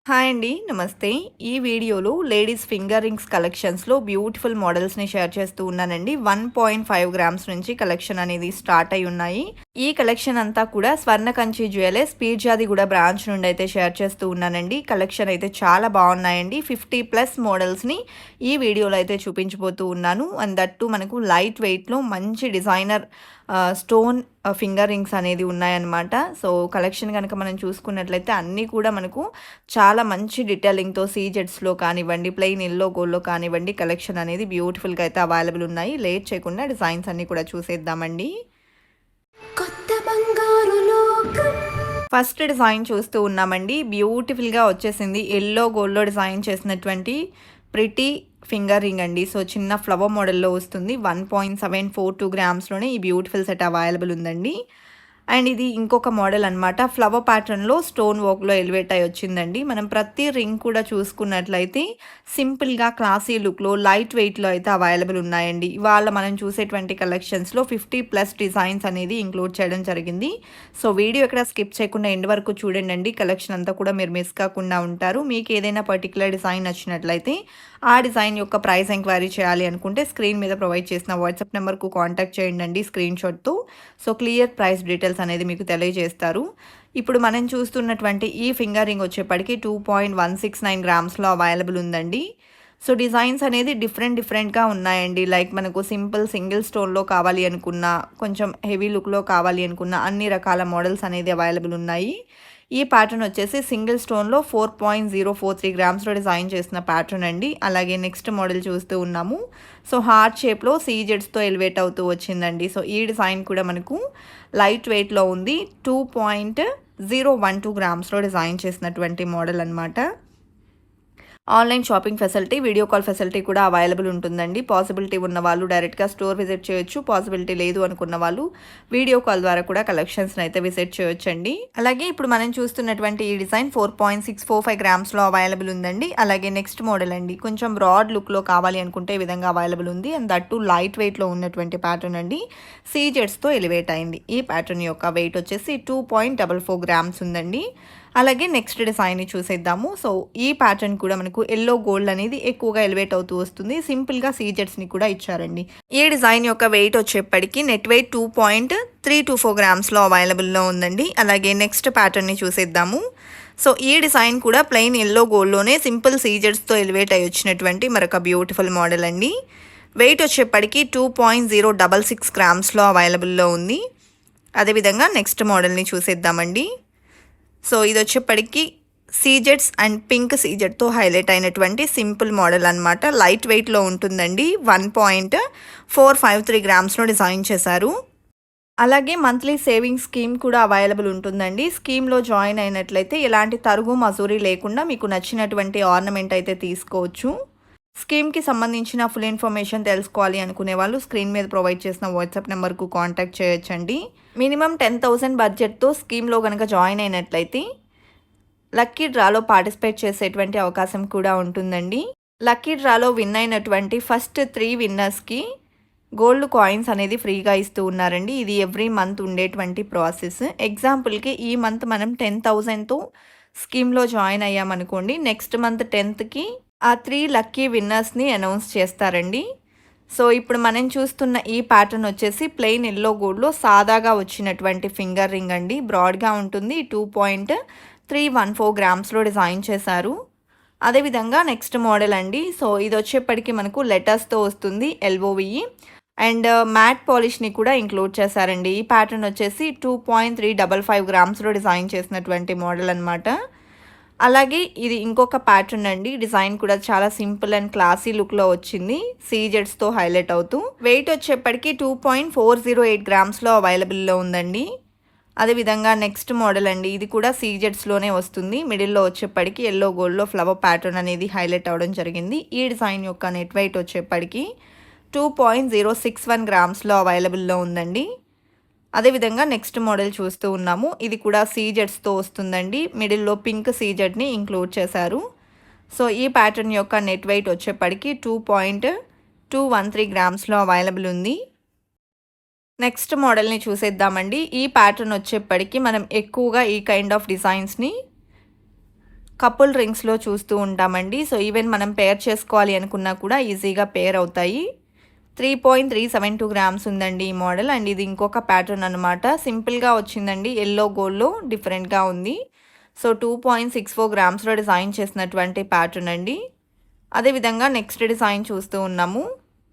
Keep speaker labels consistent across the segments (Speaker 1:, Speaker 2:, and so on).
Speaker 1: Hi అండి. నమస్తే. ఈ వీడియోలో లేడీస్ ఫింగర్ రింగ్స్ కలెక్షన్స్‌లో బ్యూటిఫుల్ మోడల్స్‌ని షేర్ చేస్తూ ఉన్నానండి. 1.5 గ్రామ్స్ నుంచి కలెక్షన్ అనేది స్టార్ట్ అయ్యి ఉన్నాయి. ఈ కలెక్షన్ అంతా కూడా స్వర్ణకంచి జ్యువెలర్స్ పీర్జాదిగూడ బ్రాంచ్ నుండి అయితే షేర్ చేస్తూ ఉన్నానండి. కలెక్షన్ అయితే చాలా బాగున్నాయండి. 50+ మోడల్స్‌ని ఈ వీడియోలో అయితే చూపించబోతూ ఉన్నాను. అండ్ దట్ టూ మనకు లైట్ వెయిట్‌లో మంచి డిజైనర్ స్టోన్ ఫింగర్ రింగ్స్ అనేది ఉన్నాయన్నమాట. సో కలెక్షన్ కనుక మనం చూసుకున్నట్లయితే అన్నీ కూడా మనకు చాలా మంచి డీటెయిలింగ్‌తో సీజెడ్స్‌లో కానివ్వండి, ప్లెయిన్ యెల్లో గోల్డ్‌లో కానివ్వండి, కలెక్షన్ అనేది బ్యూటిఫుల్‌గా అయితే అవైలబుల్ ఉన్నాయి. లేట్ చేయకుండా డిజైన్స్ అన్నీ కూడా చూసేద్దామండి. కొత్త బంగారు లోకం. ఫస్ట్ డిజైన్ చూస్తూ ఉన్నామండి. బ్యూటిఫుల్‌గా వచ్చేసింది. యెల్లో గోల్డ్‌లో డిజైన్ చేసినటువంటి ప్రిటీ ఫింగర్ రింగ్ అండి. సో చిన్న ఫ్లవర్ మోడల్‌లో వస్తుంది. 1.742 గ్రామ్స్‌లోనే ఈ బ్యూటిఫుల్ సెట్ అవైలబుల్ ఉందండి. అండ్ ఇది ఇంకొక మోడల్ అనమాట. ఫ్లవర్ ప్యాటర్న్‌లో స్టోన్ వర్క్‌లో ఎలివేట్ అయ్యి వచ్చిందండి. మనం ప్రతి రింగ్ కూడా చూసుకున్నట్లయితే సింపుల్‌గా క్లాసీ లుక్‌లో లైట్ వెయిట్‌లో అయితే అవైలబుల్ ఉన్నాయండి. ఇవాళ మనం చూసేటువంటి కలెక్షన్స్‌లో 50+ డిజైన్స్ అనేది ఇంక్లూడ్ చేయడం జరిగింది. సో వీడియో ఎక్కడ స్కిప్ చేయకుండా ఎండ్ వరకు చూడండి. కలెక్షన్ అంతా కూడా మీరు మిస్ కాకుండా ఉంటారు. మీకు ఏదైనా పర్టికులర్ డిజైన్ నచ్చినట్లయితే ఆ డిజైన్ యొక్క ప్రైస్ ఎంక్వైరీ చేయాలి అనుకుంటే స్క్రీన్ మీద ప్రొవైడ్ చేసిన వాట్సాప్ నెంబర్కు కాంటాక్ట్ చేయండి స్క్రీన్‌షాట్‌తో. సో క్లియర్ ప్రైస్ డీటెయిల్స్ అనేది మీకు తెలియజేస్తారు. ఇప్పుడు మనం చూస్తున్నటువంటి ఈ ఫింగర్ రింగ్ వచ్చేప్పటికి 2.169 గ్రామ్స్‌లో అవైలబుల్ ఉందండి. సో డిజైన్స్ అనేది డిఫరెంట్‌గా ఉన్నాయండి. లైక్ మనకు సింపుల్ సింగిల్ స్టోన్‌లో కావాలి అనుకున్నా, కొంచెం హెవీ లుక్‌లో కావాలి అనుకున్నా అన్ని రకాల మోడల్స్ అనేది అవైలబుల్ ఉన్నాయి. ఈ ప్యాటర్న్ వచ్చేసి సింగిల్ స్టోన్‌లో 4.043 గ్రామ్స్‌లో డిజైన్ చేసిన ప్యాటర్న్ అండి. అలాగే నెక్స్ట్ మోడల్ చూస్తూ ఉన్నాము. సో హార్ట్ షేప్‌లో సీజెడ్స్‌తో ఎలివేట్ అవుతూ వచ్చిందండి. సో ఈ డిజైన్ కూడా మనకు లైట్ వెయిట్‌లో ఉంది. 2.012 గ్రామ్స్‌లో డిజైన్ చేసినటువంటి మోడల్ అనమాట. Online shopping facility, video call facility కూడా అవైలబుల్ ఉంటుందండి. పాసిబిలిటీ ఉన్న వాళ్ళు డైరెక్ట్‌గా స్టోర్ విజిట్ చేయొచ్చు. పాసిబిలిటీ లేదు అనుకున్న వాళ్ళు వీడియో కాల్ ద్వారా కూడా కలెక్షన్స్‌ని అయితే విజిట్ చేయొచ్చండి. అలాగే ఇప్పుడు మనం చూస్తున్నటువంటి ఈ డిజైన్ 4.645 గ్రామ్స్‌లో అవైలబుల్ ఉందండి. అలాగే నెక్స్ట్ మోడల్ అండి. కొంచెం బ్రాడ్ లుక్‌లో కావాలి అనుకుంటే ఈ విధంగా అవైలబుల్ ఉంది. అండ్ దట్ టూ లైట్ వెయిట్‌లో ఉన్నటువంటి ప్యాటర్న్ అండి. సీజెడ్స్‌తో ఎలివేట్ అయింది. ఈ ప్యాటర్న్ యొక్క వెయిట్ వచ్చేసి 2.44 గ్రామ్స్ ఉందండి. అలాగే నెక్స్ట్ డిజైన్ చూసేద్దాము. సో ఈ ప్యాటర్న్ కూడా మనకు యెల్లో గోల్డ్ అనేది ఎక్కువగా ఎలివేట్ అవుతూ వస్తుంది. సింపుల్‌గా సీజెడ్స్‌ని కూడా ఇచ్చారండి. ఈ డిజైన్ యొక్క వెయిట్ వచ్చేప్పటికి నెట్ వెయిట్ 2.324 గ్రామ్స్‌లో అవైలబుల్‌లో ఉందండి. అలాగే నెక్స్ట్ ప్యాటర్న్‌ని చూసేద్దాము. సో ఈ డిజైన్ కూడా ప్లెయిన్ యెల్లో గోల్డ్‌లోనే సింపుల్ సీజెడ్స్‌తో ఎలివేట్ అయ్యి వచ్చినటువంటి మరొక బ్యూటిఫుల్ మోడల్ అండి. వెయిట్ వచ్చేప్పటికి 2.066 గ్రామ్స్‌లో అవైలబుల్‌లో ఉంది. అదేవిధంగా నెక్స్ట్ మోడల్‌ని చూసేద్దామండి. సో ఇది వచ్చేప్పటికి సీజెడ్స్ అండ్ పింక్ సీజెడ్తో హైలైట్ అయినటువంటి సింపుల్ మోడల్ అనమాట. లైట్ వెయిట్లో ఉంటుందండి. 1.453 గ్రామ్స్లో డిజైన్ చేశారు. అలాగే మంత్లీ సేవింగ్ స్కీమ్ కూడా అవైలబుల్ ఉంటుందండి. స్కీమ్లో జాయిన్ అయినట్లయితే ఎలాంటి తరుగు మజూరీ లేకుండా మీకు నచ్చినటువంటి ఆర్నమెంట్ అయితే తీసుకోవచ్చు. స్కీమ్కి సంబంధించిన ఫుల్ ఇన్ఫర్మేషన్ తెలుసుకోవాలి అనుకునే వాళ్ళు స్క్రీన్ మీద ప్రొవైడ్ చేసిన వాట్సాప్ నెంబర్కు కాంటాక్ట్ చేయొచ్చండి. మినిమం 10,000 బడ్జెట్తో స్కీమ్లో కనుక జాయిన్ అయినట్లయితే లక్కీ డ్రాలో పార్టిసిపేట్ చేసేటువంటి అవకాశం కూడా ఉంటుందండి. లక్కీ డ్రాలో విన్ అయినటువంటి ఫస్ట్ 3 విన్నర్స్కి గోల్డ్ కాయిన్స్ అనేది ఫ్రీగా ఇస్తూ ఉన్నారండి. ఇది ఎవ్రీ మంత్ ఉండేటువంటి ప్రాసెస్. ఎగ్జాంపుల్కి ఈ మంత్ మనం 10,000తో స్కీమ్లో జాయిన్ అయ్యామనుకోండి, నెక్స్ట్ మంత్ 10థ్కి ఆ 3 లక్కీ విన్నర్స్ని అనౌన్స్ చేస్తారండి. సో ఇప్పుడు మనం చూస్తున్న ఈ ప్యాటర్న్ వచ్చేసి ప్లెయిన్ యెల్లో గోల్డ్లో సాదాగా వచ్చినటువంటి ఫింగర్ రింగ్ అండి. బ్రాడ్గా ఉంటుంది. 2.314 గ్రామ్స్లో డిజైన్ చేశారు. అదేవిధంగా నెక్స్ట్ మోడల్ అండి. సో ఇది వచ్చేప్పటికి మనకు లెటర్స్తో వస్తుంది. ఎల్ఓవిఈ అండ్ మ్యాట్ పాలిష్ని కూడా ఇంక్లూడ్ చేశారండి. ఈ ప్యాటర్న్ వచ్చేసి 2.355 గ్రామ్స్లో డిజైన్ చేసినటువంటి మోడల్ అనమాట. అలాగే ఇది ఇంకొక ప్యాటర్న్ అండి. డిజైన్ కూడా చాలా సింపుల్ అండ్ క్లాసీ లుక్లో వచ్చింది. సీజెడ్స్తో హైలైట్ అవుతూ వెయిట్ వచ్చేప్పటికి 2.408 గ్రామ్స్లో అవైలబుల్లో ఉందండి. అదేవిధంగా నెక్స్ట్ మోడల్ అండి. ఇది కూడా సీజెడ్స్లోనే వస్తుంది. మిడిల్లో వచ్చేప్పటికి యెల్లో గోల్డ్లో ఫ్లవర్ ప్యాటర్న్ అనేది హైలైట్ అవ్వడం జరిగింది. ఈ డిజైన్ యొక్క నెట్ వెయిట్ వచ్చేప్పటికి 2.061 గ్రామ్స్లో అవైలబుల్లో ఉందండి. అదేవిధంగా నెక్స్ట్ మోడల్ చూస్తూ ఉన్నాము. ఇది కూడా సీజెడ్స్తో వస్తుందండి. మిడిల్లో పింక్ సీజెడ్ని ఇంక్లూడ్ చేశారు. సో ఈ ప్యాటర్న్ యొక్క నెట్ వెయిట్ వచ్చేప్పటికి 2.213 గ్రామ్స్లో అవైలబుల్ ఉంది. నెక్స్ట్ మోడల్ని చూసేద్దామండి. ఈ ప్యాటర్న్ వచ్చేప్పటికి మనం ఎక్కువగా ఈ కైండ్ ఆఫ్ డిజైన్స్ని కపుల్ రింగ్స్లో చూస్తూ ఉంటామండి. సో ఈవెన్ మనం పేర్ చేసుకోవాలి అనుకున్నా కూడా ఈజీగా పేర్ అవుతాయి. 3.372 గ్రామ్స్ ఉందండి ఈ మోడల్. అండ్ ఇది ఇంకొక ప్యాటర్న్ అనమాట. సింపుల్గా వచ్చిందండి, ఎల్లో గోల్డ్లో డిఫరెంట్గా ఉంది. సో 2.64 గ్రామ్స్లో డిజైన్ చేసినటువంటి ప్యాటర్న్ అండి. అదేవిధంగా నెక్స్ట్ డిజైన్ చూస్తూ ఉన్నాము.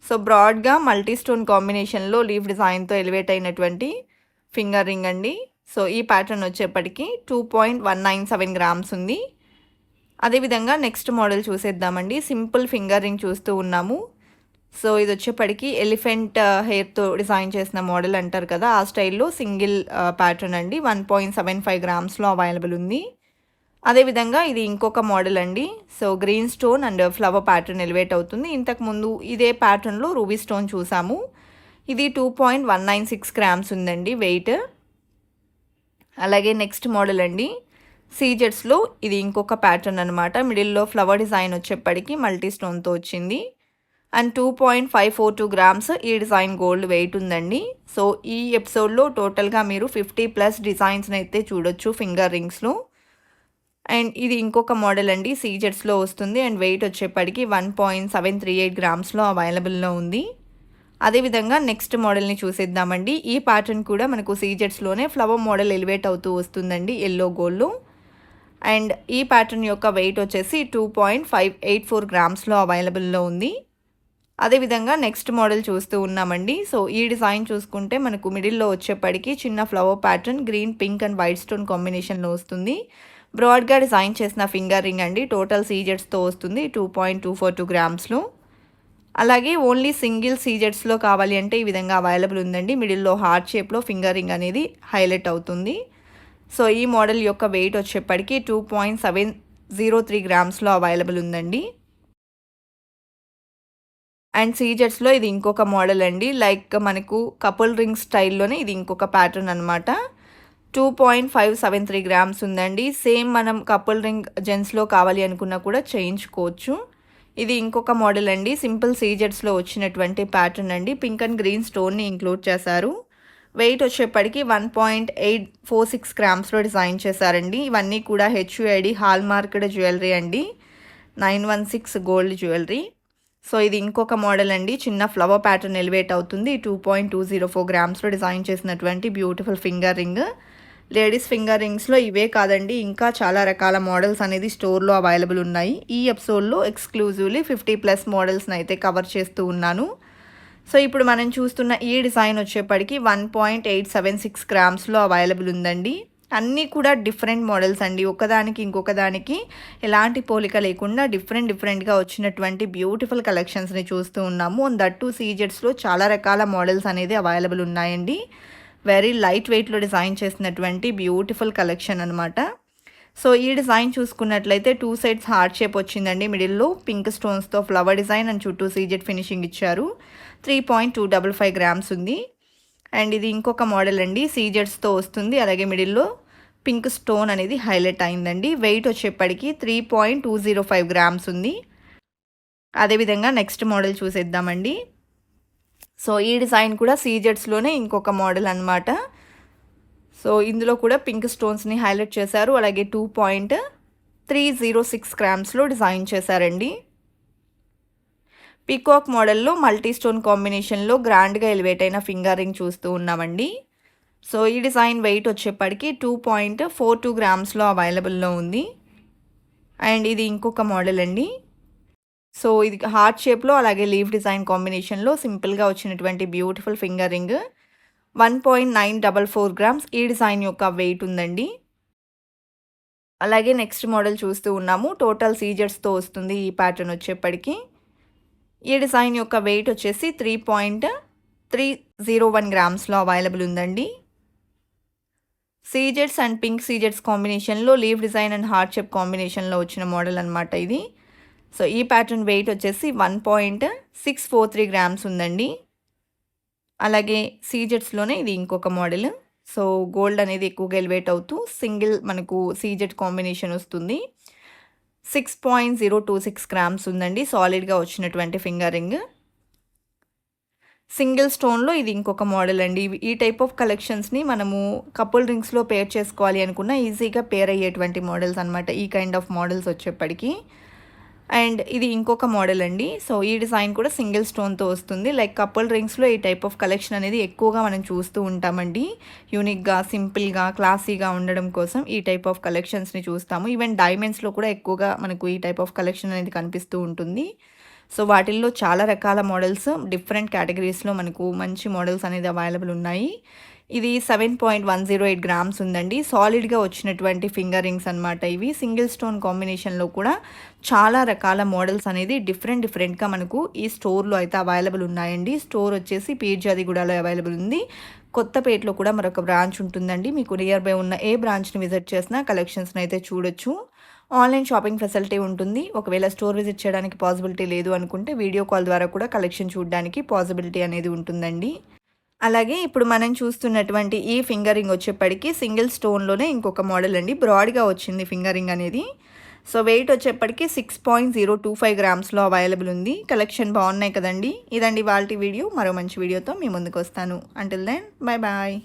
Speaker 1: సో బ్రాడ్గా మల్టీ స్టోన్ కాంబినేషన్లో లీఫ్ డిజైన్తో ఎలివేట్ అయినటువంటి ఫింగర్ రింగ్ అండి. సో ఈ ప్యాటర్న్ వచ్చేప్పటికి 2.197 గ్రామ్స్ ఉంది. అదేవిధంగా నెక్స్ట్ మోడల్ చూసేద్దామండి. సింపుల్ ఫింగర్ రింగ్ చూస్తూ ఉన్నాము. సో ఇది వచ్చేప్పటికి ఎలిఫెంట్ హెయిర్తో డిజైన్ చేసిన మోడల్ అంటారు కదా, ఆ స్టైల్లో సింగిల్ ప్యాటర్న్ అండి. 1.75 గ్రామ్స్లో అవైలబుల్ ఉంది. అదేవిధంగా ఇది ఇంకొక మోడల్ అండి. So green stone and flower pattern elevate అవుతుంది. ఇంతకుముందు ఇదే ప్యాటర్న్లో రూబీ స్టోన్ చూసాము. ఇది 2.196 గ్రామ్స్ ఉందండి వెయిట్. అలాగే నెక్స్ట్ మోడల్ అండి, సీజెట్స్లో ఇది ఇంకొక ప్యాటర్న్ అనమాట. మిడిల్లో ఫ్లవర్ డిజైన్ వచ్చేప్పటికి మల్టీ స్టోన్తో వచ్చింది. అండ్ 2.542 గ్రామ్స్ ఈ డిజైన్ గోల్డ్ వెయిట్ ఉందండి. సో ఈ ఎపిసోడ్లో టోటల్గా మీరు 50+ డిజైన్స్ని అయితే చూడొచ్చు ఫింగర్ రింగ్స్లో. అండ్ ఇది ఇంకొక మోడల్ అండి, సీజెట్స్లో వస్తుంది. అండ్ వెయిట్ వచ్చేప్పటికి 1.738 గ్రామ్స్లో అవైలబుల్లో ఉంది. అదేవిధంగా నెక్స్ట్ మోడల్ని చూసేద్దామండి. ఈ ప్యాటర్న్ కూడా మనకు సీజెట్స్లోనే ఫ్లవర్ మోడల్ ఎలివేట్ అవుతూ వస్తుందండి ఎల్లో గోల్డ్లో. అండ్ ఈ ప్యాటర్న్ యొక్క వెయిట్ వచ్చేసి 2.584 గ్రామ్స్లో అవైలబుల్లో ఉంది. అదేవిధంగా నెక్స్ట్ మోడల్ చూస్తూ ఉన్నామండి. సో ఈ డిజైన్ చూసుకుంటే మనకు మిడిల్లో వచ్చేప్పటికి చిన్న flower pattern green, pink and white stone కాంబినేషన్లో వస్తుంది. బ్రాడ్గా డిజైన్ చేసిన ఫింగర్ రింగ్ అండి. టోటల్ సీజెట్స్తో వస్తుంది 2.242 గ్రామ్స్లో. అలాగే ఓన్లీ సింగిల్ సీజెట్స్లో కావాలి అంటే ఈ విధంగా అవైలబుల్ ఉందండి. మిడిల్లో హార్ట్ షేప్లో ఫింగర్ రింగ్ అనేది హైలైట్ అవుతుంది. సో ఈ మోడల్ యొక్క వెయిట్ వచ్చేప్పటికి 2.703 గ్రామ్స్లో అవైలబుల్ ఉందండి. అండ్ సీజెట్స్లో ఇది ఇంకొక మోడల్ అండి. లైక్ మనకు కపుల్ రింగ్ స్టైల్లోనే ఇది ఇంకొక ప్యాటర్న్ అనమాట. 2.573 గ్రామ్స్ ఉందండి. సేమ్ మనం కపుల్ రింగ్ జెంట్స్లో కావాలి అనుకున్నా కూడా చేయించుకోవచ్చు. ఇది ఇంకొక మోడల్ అండి. సింపుల్ సీజెట్స్లో వచ్చినటువంటి ప్యాటర్న్ అండి. పింక్ అండ్ గ్రీన్ స్టోన్ని ఇంక్లూడ్ చేశారు. వెయిట్ వచ్చేప్పటికి 1.846 గ్రామ్స్లో డిజైన్ చేశారండి. ఇవన్నీ కూడా HUID హాల్ మార్క్డ్ జ్యువెలరీ అండి. 916 గోల్డ్ జ్యువెలరీ. సో ఇది ఇంకొక మోడల్ అండి. చిన్న ఫ్లవర్ ప్యాటర్న్ ఎలివేట్ అవుతుంది. 2.204 గ్రామ్స్లో డిజైన్ చేసినటువంటి beautiful finger ring. Ladies finger రింగ్స్లో ఇవే కాదండి, ఇంకా చాలా రకాల మోడల్స్ అనేది స్టోర్లో అవైలబుల్ ఉన్నాయి. ఈ ఎపిసోడ్లో ఎక్స్క్లూజివ్లీ 50+ మోడల్స్ని అయితే కవర్ చేస్తూ ఉన్నాను. సో ఇప్పుడు మనం చూస్తున్న ఈ డిజైన్ వచ్చేప్పటికి 1.876 గ్రామ్స్లో అవైలబుల్ ఉందండి. అన్నీ కూడా డిఫరెంట్ మోడల్స్ అండి. ఒకదానికి ఇంకొక దానికి ఎలాంటి పోలిక లేకుండా డిఫరెంట్గా వచ్చినటువంటి బ్యూటిఫుల్ కలెక్షన్స్ని చూస్తూ ఉన్నాము. దట్టు సీజెట్స్లో చాలా రకాల మోడల్స్ అనేది అవైలబుల్ ఉన్నాయండి. వెరీ లైట్ వెయిట్లో డిజైన్ చేసినటువంటి బ్యూటిఫుల్ కలెక్షన్ అనమాట. సో ఈ డిజైన్ చూసుకున్నట్లయితే 2 సైడ్స్ హార్ట్ షేప్ వచ్చిందండి. మిడిల్లో పింక్ స్టోన్స్తో ఫ్లవర్ డిజైన్ అండ్ చుట్టూ సీజెట్ ఫినిషింగ్ ఇచ్చారు. 3.255 గ్రామ్స్ ఉంది. అండ్ ఇది ఇంకొక మోడల్ అండి, సీజెట్స్తో వస్తుంది. అలాగే మిడిల్లో పింక్ స్టోన్ అనేది హైలైట్ అయిందండి. వెయిట్ వచ్చేప్పటికి 3.205 గ్రామ్స్ ఉంది. అదేవిధంగా నెక్స్ట్ మోడల్ చూసేద్దామండి. సో ఈ డిజైన్ కూడా సీజెట్స్లోనే ఇంకొక మోడల్ అనమాట. సో ఇందులో కూడా పింక్ స్టోన్స్ని హైలైట్ చేశారు. అలాగే 2.306 గ్రామ్స్లో డిజైన్ చేశారండి. పీకాక్ మోడల్లో మల్టీ స్టోన్ కాంబినేషన్లో గ్రాండ్గా ఎలివేట్ అయిన ఫింగర్ రింగ్ చూస్తూ ఉన్నామండి. సో ఈ డిజైన్ వెయిట్ వచ్చేప్పటికి 2.42 గ్రామ్స్లో అవైలబుల్లో ఉంది. అండ్ ఇది ఇంకొక మోడల్ అండి. సో ఇది హార్ట్ షేప్లో అలాగే లీఫ్ డిజైన్ కాంబినేషన్లో సింపుల్గా వచ్చినటువంటి బ్యూటిఫుల్ ఫింగర్ రింగ్. 1.944 గ్రామ్స్ ఈ డిజైన్ యొక్క వెయిట్ ఉందండి. అలాగే నెక్స్ట్ మోడల్ చూస్తూ ఉన్నాము. టోటల్ సీజెట్స్తో వస్తుంది ఈ ప్యాటర్న్ వచ్చేప్పటికి. ఈ డిజైన్ యొక్క వెయిట్ వచ్చేసి 3.301 గ్రామ్స్లో అవైలబుల్ ఉందండి. సీజెట్స్ అండ్ పింక్ సీజెట్స్ కాంబినేషన్లో leaf design and heart shape కాంబినేషన్లో వచ్చిన మోడల్ అనమాట ఇది. సో ఈ ప్యాటర్న్ వెయిట్ వచ్చేసి 1.643 గ్రామ్స్ ఉందండి. అలాగే సీజెట్స్లోనే ఇది ఇంకొక మోడల్. సో గోల్డ్ అనేది ఎక్కువగా ఎలివేట్ అవుతూ సింగిల్ మనకు సీజెట్ కాంబినేషన్ వస్తుంది. 6.026 గ్రామ్స్ ఉందండి. సాలిడ్గా వచ్చినటువంటి ఫింగర్ రింగ్. సింగిల్ స్టోన్‌లో ఇది ఇంకొక మోడల్ అండి. ఈ టైప్ ఆఫ్ కలెక్షన్స్‌ని మనము కపుల్ రింగ్స్‌లో పేర్ చేసుకోవాలి అనుకున్న ఈజీగా పేర్ అయ్యేటువంటి మోడల్స్ అనమాట. ఈ కైండ్ ఆఫ్ మోడల్స్ వచ్చేప్పటికి. అండ్ ఇది ఇంకొక మోడల్ అండి. సో, ఈ డిజైన్ కూడా సింగిల్ స్టోన్‌తో వస్తుంది. లైక్ కపుల్ రింగ్స్‌లో ఈ టైప్ ఆఫ్ కలెక్షన్ అనేది ఎక్కువగా మనం చూస్తూ ఉంటామండి. యూనిక్‌గా, సింపుల్‌గా, క్లాసీగా ఉండడం కోసం ఈ టైప్ ఆఫ్ కలెక్షన్స్‌ని చూస్తాము. ఈవెన్ డైమండ్స్‌లో కూడా ఎక్కువగా మనకు ఈ టైప్ ఆఫ్ కలెక్షన్ అనేది కనిపిస్తూ ఉంటుంది. సో, వాటిల్లో చాలా రకాల మోడల్స్ డిఫరెంట్ కేటగిరీస్‌లో మనకు మంచి మోడల్స్ అనేది అవైలబుల్ ఉన్నాయి. ఇది 7.108 గ్రామ్స్ ఉందండి. సాలిడ్‌గా వచ్చినటువంటి ఫింగర్ రింగ్స్ అనమాట ఇవి. సింగిల్ స్టోన్ కాంబినేషన్‌లో కూడా చాలా రకాల మోడల్స్ అనేది డిఫరెంట్‌గా మనకు ఈ స్టోర్‌లో అయితే అవైలబుల్ ఉన్నాయండి. స్టోర్ వచ్చేసి పీర్జాదిగూడలో అవైలబుల్ ఉంది. కొత్తపేటలో కూడా మరొక బ్రాంచ్ ఉంటుందండి. మీకు నియర్ బై ఉన్న ఏ బ్రాంచ్‌ని విజిట్ చేసినా కలెక్షన్స్‌ని అయితే చూడొచ్చు. ఆన్‌లైన్ షాపింగ్ ఫెసిలిటీ ఉంటుంది. ఒకవేళ స్టోర్ విజిట్ చేయడానికి పాసిబిలిటీ లేదు అనుకుంటే వీడియో కాల్ ద్వారా కూడా కలెక్షన్ చూడడానికి పాసిబిలిటీ అనేది ఉంటుందండి. అలాగే ఇప్పుడు మనం చూస్తున్నటువంటి ఈ ఫింగర్ రింగ్ వచ్చేప్పటికి సింగిల్ స్టోన్‌లోనే ఇంకొక మోడల్ అండి. బ్రాడ్‌గా వచ్చింది ఫింగర్ రింగ్ అనేది. సో, వెయిట్ వచ్చేప్పటికి 6.025 గ్రామ్స్‌లో అవైలబుల్ ఉంది. కలెక్షన్ బాగున్నాయి కదండీ! ఇదండి ఇవాల్టి వీడియో. మరో మంచి వీడియోతో మీ ముందుకు వస్తాను. Until then bye bye.